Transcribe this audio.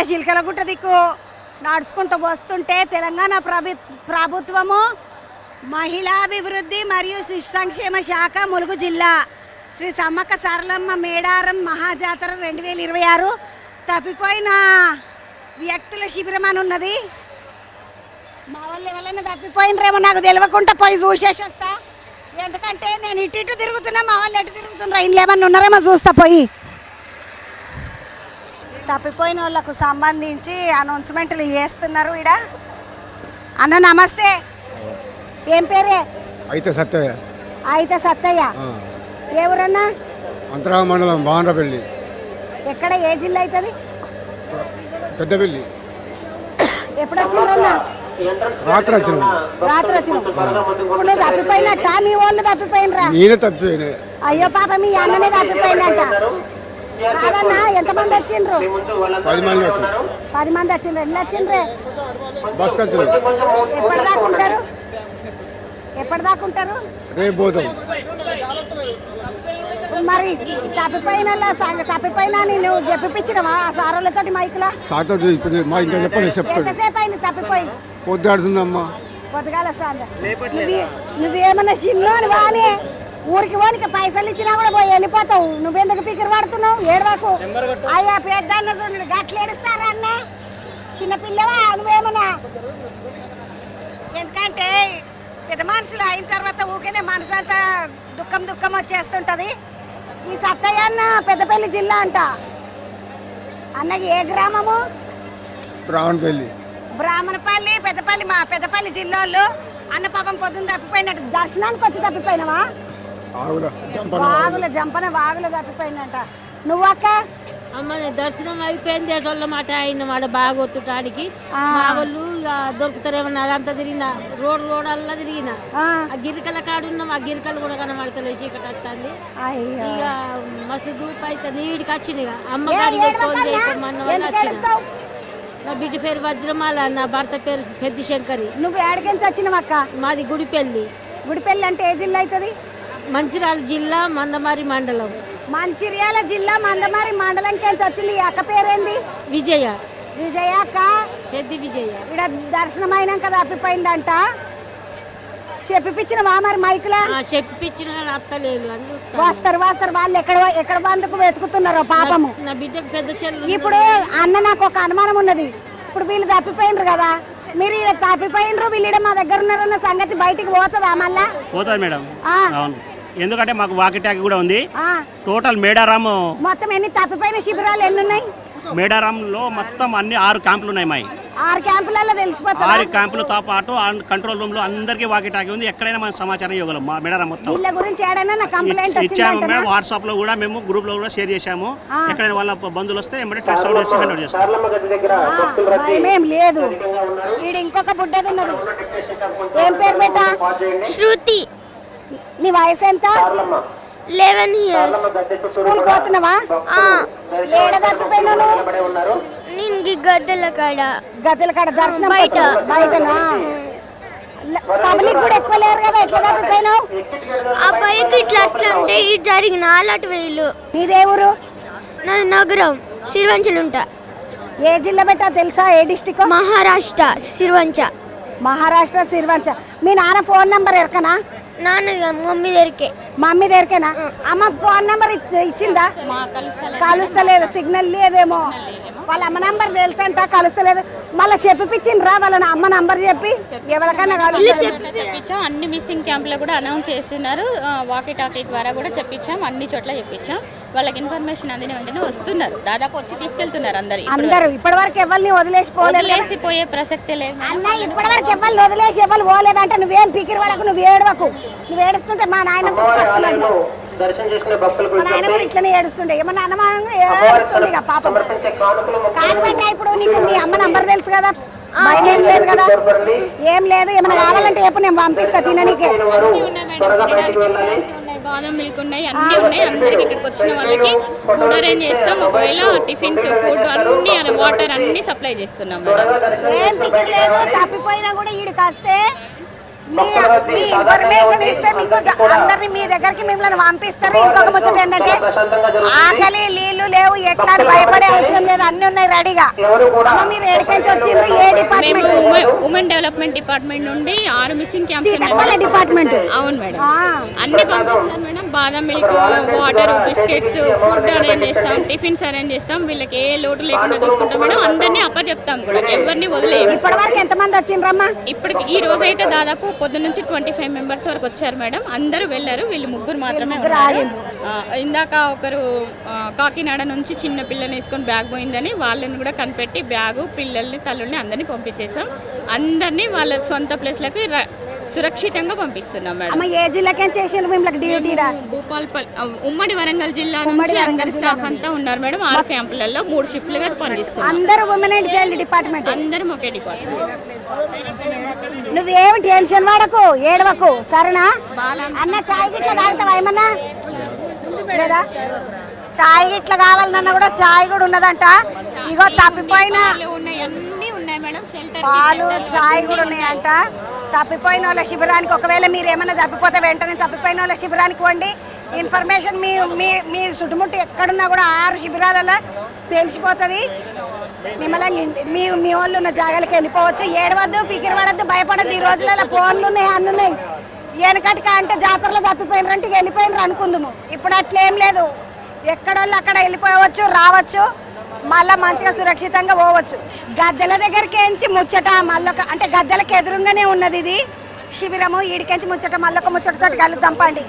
చిలకలగుట్ట దిక్కు నడుచుకుంటూ వస్తుంటే తెలంగాణ ప్రభుత్వము మహిళాభివృద్ధి మరియు శిశు సంక్షేమ శాఖ ములుగు జిల్లా శ్రీ సమ్మక్క సారలమ్మ మేడారం మహాజాతర 2026 తప్పిపోయిన వ్యక్తుల శిబిరం అని ఉన్నది. మా వాళ్ళు ఎవరైనా తప్పిపోయినరేమో నాకు తెలియకుండా పోయి చూసేసి వస్తా. ఎందుకంటే నేను ఇటు తిరుగుతున్నా, మా వాళ్ళు ఎటు తిరుగుతున్నారు, ఇంట్లో ఏమన్నా ఉన్నారేమో చూస్తా పోయి. తప్పిపోయిన వాళ్ళకు సంబంధించి అనౌన్స్మెంట్లు చేస్తున్నారు ఈడ. అన్న నమస్తే, ఏం పేరే? అయితే సత్తయ్య. అయితే సత్తయ్య, ఏ ఊరన్నా? అంతరా మండలం బాండ్రపల్లి. ఎక్కడ, ఏ జిల్లా అవుతుంది? పెద్దపల్లి. ఎప్పుడు వచ్చిందన్నా? రాత్రి వచ్చిన. రాత్రి వచ్చిన. ఇప్పుడు తప్పిపోయినట్ట మీ వాళ్ళు తప్పిపోయినరా? నేనే తప్పిపోయినా. అయ్యో పాప, మీ అన్ననే తప్పిపోయినట్ట కాదన్నా? ఎంతమంది వచ్చిండ్రు? 10 మంది వచ్చిండ్రు. 10 మంది వచ్చిండ్రు. ఎన్ని వచ్చిండ్రే? బస్కి వచ్చిండ్రు. ఎప్పటిదాకా ఉంటారు? ఎప్పటిదాకా ఉంటారు? రేపు పోతాం. మరి తప్పిపోయినా నేను చెప్పిచ్చినవా ఆ సారోళ్ళతో మైకులా? సాతో మా ఇంకా చెప్పండి, చెప్తాడు. ఎంతసేపు అయింది తప్పిపోయి? పొద్దుడుతుందమ్మా. పొద్దుగాల నువ్వేమన్నా చిన్నోని వాని ఊరికి ఓనికి పైసలు ఇచ్చినా కూడా పోయి వెళ్ళిపోతావు. నువ్వెందుకు పికిరి పడుతున్నావు? ఏడవాకు. అయ్యా పెద్దన్న చూడండి, గట్లు ఏడుస్తారా అన్న? చిన్నపిల్లవా నువ్వేమన్నా? ఎందుకంటే పెద్ద మనుషులు అయిన తర్వాత ఊరికే మనసు అంతా దుఃఖం వచ్చేస్తుంటది. ఈ సత్తయ్య అన్న పెద్దపల్లి జిల్లా అంట. అన్నకి ఏ గ్రామము? బ్రాహ్మణపల్లి. బ్రాహ్మణపల్లి, పెద్దపల్లి. మా పెద్దపల్లి జిల్లాలో అన్న పాపం పొద్దున్న తప్పిపోయినట్టు. దర్శనానికి వచ్చి తప్పిపోయినావా? వాగుల తప్పిపోయినట్ట. నువ్వక్క? అమ్మ దర్శనం అయిపోయింది. ఏటోళ్ళ మాట అయిన మాట బాగా ఒత్తుటానికి మా వాళ్ళు దొరుకుతారేమన్నా అదంతా తిరిగిన రోడ్ అల్లా తిరిగిన. ఆ గిరికల కాడున్నాం, ఆ గిరికలు కూడా కనబడతలేదు, చీకటి వస్తుంది. ఇక మస్తు దూపు అవుతుంది. వీడికి వచ్చిన ఇక అమ్మగారికి ఫోన్ చేయమన్న వాళ్ళు వచ్చిన. నా బిడ్డ పేరు వజ్రమాల, నా భర్త పేరు పెద్ద శంకరి. నువ్వు ఏడకెంచి వచ్చినవక్క? మాది గుడిపల్లి. గుడిపల్లి అంటే ఏ జిల్లా అవుతుంది? మంచిర్యాల జిల్లా, మందమారి మండలం. మంచిర్యాల జిల్లా, మందమారి మండలం కెంచి వచ్చింది. ఈ అక్క పేరేంది? విజయ. విజయ అక్క, పెద్ద విజయ. ఇక్కడ దర్శనం అయినాక తప్పిపోయిందంట. చెప్పిపించిన మరి మైకులా? చెప్పిపించిన అప్పలేదు. వస్తారు వాళ్ళు ఎక్కడ బందుకు వెతుకుతున్నారో పాపము. నా బిడ్డ పెద్ద చెల్లు. ఇప్పుడు అన్న నాకు ఒక అనుమానం ఉన్నది. ఇప్పుడు వీళ్ళు తప్పిపోయినరు కదా, మీరు ఇలా తప్పిపోయినరు, వీళ్ళు మా దగ్గర ఉన్నారన్న సంగతి బయటికి పోతుందా? మళ్ళా పోతుంది మేడం. అవును, ఎందుకంటే మాకు వాకి టాకి కూడా ఉంది. టోటల్ మేడారం మొత్తం ఎన్ని తప్పిపోయిన శిబిరాలు ఎన్ని ఉన్నాయి? మేడారంలో మొత్తం అన్ని 6 క్యాంపులు ఉన్నాయి. మాయి 6 క్యాంపులలో తెలిసిపోతుంది. 6 క్యాంపులతో పాటు కంట్రోల్ రూమ్ లో అందరికీ వాకి టాకి ఉంది. ఎక్కడైనా మనం సమాచారం ఇవ్వగలం. మా మేడారం మొత్తం వీళ్ళ గురించి ఏడైనా కంప్లైంట్ ఇచ్చాము మేడం. వాట్సాప్ లో కూడా మేము గ్రూప్ లో కూడా షేర్ చేశాము. ఎక్కడైనా వాళ్ళ బంధువులు వస్తే ఏమంటే ట్రెస్ అవుట్ చేసి హ్యాండ్ అవుట్ చేస్తాం. భయమేం లేదు. వీడు ఇంకొక బుడ్డది ఉన్నది. ఏం పేరు బేట? శృతి. నీ వయసు ఎంత? 11 years. స్కూల్ పోతున్నావా? ఏడ తప్పిపోయినాను? నేను గద్దెల కాడ దర్శనం బయటనా? పబ్లిక్ కూడా ఎక్కువ లేరు కదా, ఎట్లా తప్పిపోయినావు? ఆ బైక్ ఇట్లా అంటే ఇటు జరిగిన అలటు వేలు. నీదే ఊరు? నాది నగరం, సిరివంచలు ఉంటా. ఏ జిల్లా బెట్టా తెలుసా? ఏ డిస్టిక్? మహారాష్ట్ర, సిరివంచ. మహారాష్ట్ర సిరివంచ. మీ నాన్న ఫోన్ నంబర్ ఎరకనా? నాన్న మమ్మీ దగ్గరికే. మమ్మీ దగ్గరికేనా? అమ్మ ఫోన్ నెంబర్ ఇచ్చిందా? కలుస్తలేదు, సిగ్నల్ లేదేమో. వాళ్ళ అమ్మ నంబర్ తెలుసంట, కలుస్తలేదు. మళ్ళీ చెప్పిపించిండ్రా వాళ్ళ అమ్మ నంబర్ చెప్పి ఎవరికైనా చెప్పించాం. అన్ని మిస్సింగ్ క్యాంపులో కూడా అనౌన్స్ చేస్తున్నారు. వాకీ టాకీ ద్వారా కూడా చెప్పించాం, అన్ని చోట్ల చెప్పించాం. వాళ్ళకి ఇన్ఫర్మేషన్ అందిన వెంటనే వస్తున్నారు. దాదాపు వచ్చి తీసుకెళ్తున్నారు అందరు. ఇప్పటి వరకు ఎవరిని వదిలేసిపోయే ప్రసక్తే లేదు. ఇప్పటి వరకు ఎవరిని వదిలేసి ఎవరు పోలేదంటే నువ్వేం పికిరి వరకు నువ్వు ఏడవకు. నువ్వు ఏడుస్తుంటే మా నాయన ఇట్లనే ఏడుస్తుండే. ఏమన్నా అనుమానంగా ఏడుస్తుంది ఇక పాపం. కాదు బట్ట ఇప్పుడు నీకు మీ అమ్మ నంబర్ తెలుసు కదా, ఏం లేదు కదా? ఏం లేదు. ఏమైనా కావాలంటే ఎప్పుడు నేను పంపిస్తా తిననీకే. బాదం మిల్క్ ఉన్నాయి, అన్నీ ఉన్నాయి. అందరికి ఇక్కడికి వచ్చిన వాళ్ళకి ఫుడ్ అరేంజ్ చేస్తాం. ఒకవేళ టిఫిన్స్, ఫుడ్ అన్ని, వాటర్ అన్ని సప్లై చేస్తున్నాం మేడం. ఏం పికిరి లేదు. తప్పిపోయినా కూడా ఈడికి వస్తే మీ ఇన్ఫర్మేషన్ ఇస్తే మీకు అందరినీ మీ దగ్గరికి మిమ్మల్ని పంపిస్తారు. ఇంకొక ముచ్చట ఏంటంటే ఆకలి, నీళ్లు, లేవు ఎట్లా అని భయపడే అవసరం లేదు, అన్ని ఉన్నాయి రెడీగా. అమ్మ, మీరు ఏడికెంచి వచ్చిండ్రు? ఏ మేము డిపార్ట్మెంట్? ఉమెన్ డెవలప్మెంట్ డిపార్ట్మెంట్ నుండి 6 మిస్సింగ్ క్యాంప్స్ సీతక్కల డిపార్ట్మెంట్. అవును మేడం, అన్ని పంపించాను మేడం. బాదం milk, water, biscuits, food arrange చేస్తాం, టిఫిన్స్ అరేంజ్ చేస్తాం. వీళ్ళకి ఏ లోటు లేకుండా చూసుకుంటాం మేడం. అందరినీ అప్పచెప్తాం కూడా, ఎవరిని వదిలేము. ఇప్పటి వరకు ఎంతమంది వచ్చిండ్రమ్మా? ఇప్పటికి ఈ రోజు అయితే దాదాపు పొద్దు నుంచి 25 మెంబర్స్ వరకు వచ్చారు మేడం. అందరూ వెళ్ళారు, వీళ్ళు 3 మాత్రమే ఉన్నారు. ఇందాక ఒకరు కాకినాడ నుంచి చిన్న పిల్లని వేసుకొని బ్యాగ్ పోయిందని వాళ్ళని కూడా కనిపెట్టి బ్యాగు, పిల్లల్ని, తల్లుల్ని అందరినీ పంపించేసాం. అందరినీ వాళ్ళ సొంత ప్లేస్లకి సురక్షితంగా పంపిస్తున్నాం మేడం. అమ్మ, ఏ జిల్లాకేం చేసిండ్రు మిమ్మల్ని డ్యూటీడా? భూపాల్పల్లి, ఉమ్మడి వరంగల్ జిల్లా నుంచి అందరి స్టాఫ్ అంతా ఉన్నారు మేడం. 6 క్యాంపులలో 3 షిఫ్ట్లుగా పనిచేస్తున్నాం. అందరూ ఉమెన్ అండ్ చైల్డ్ డిపార్ట్మెంట్. అందరం ఒకే డిపార్ట్మెంట్. నువ్వేమి టెన్షన్ పడకు, ఏడవకు, సరేనా? అన్న, చాయ్ గిట్ల తాగుతావా ఏమన్నా? లేదా చాయ్ గిట్ల కావాలన్నా కూడా చాయ్ కూడా ఉన్నదంట. ఇగో తప్పిపోయిన అన్నీ ఉన్నాయి మేడం. షెల్టర్, పాలు, చాయ్ కూడా ఉన్నాయంట. తప్పిపోయిన వాళ్ళ శిబిరానికి, ఒకవేళ మీరు ఏమైనా తప్పిపోతే వెంటనే తప్పిపోయిన వాళ్ళ శిబిరానికి వండి ఇన్ఫర్మేషన్ మీ చుట్టుముట్టు ఎక్కడున్నా కూడా 6 శిబిరాలలో తెలిసిపోతుంది. నిమ్మలంగా మీ వాళ్ళు ఉన్న జాగాలకి వెళ్ళిపోవచ్చు. ఏడవద్దు, పికిరి పడద్దు, భయపడద్దు. ఈ రోజులలో ఫోన్లు ఉన్నాయి, అన్నీ ఉన్నాయి. వెనకటికి అంటే జాతరలో తప్పిపోయినరంటే వెళ్ళిపోయినారు అనుకుందాము. ఇప్పుడు అట్లేం లేదు, ఎక్కడోళ్ళు అక్కడ వెళ్ళిపోవచ్చు, రావచ్చు, మళ్ళీ మంచిగా సురక్షితంగా పోవచ్చు. గద్దెల దగ్గరికి ఎంచి ముచ్చట మళ్ళొక, అంటే గద్దెలకు ఎదురుగానే ఉన్నది ఇది శిబిరము. ఈడికెంచి ముచ్చట మళ్ళొక ముచ్చటతోటి కలుద్దాం పండి.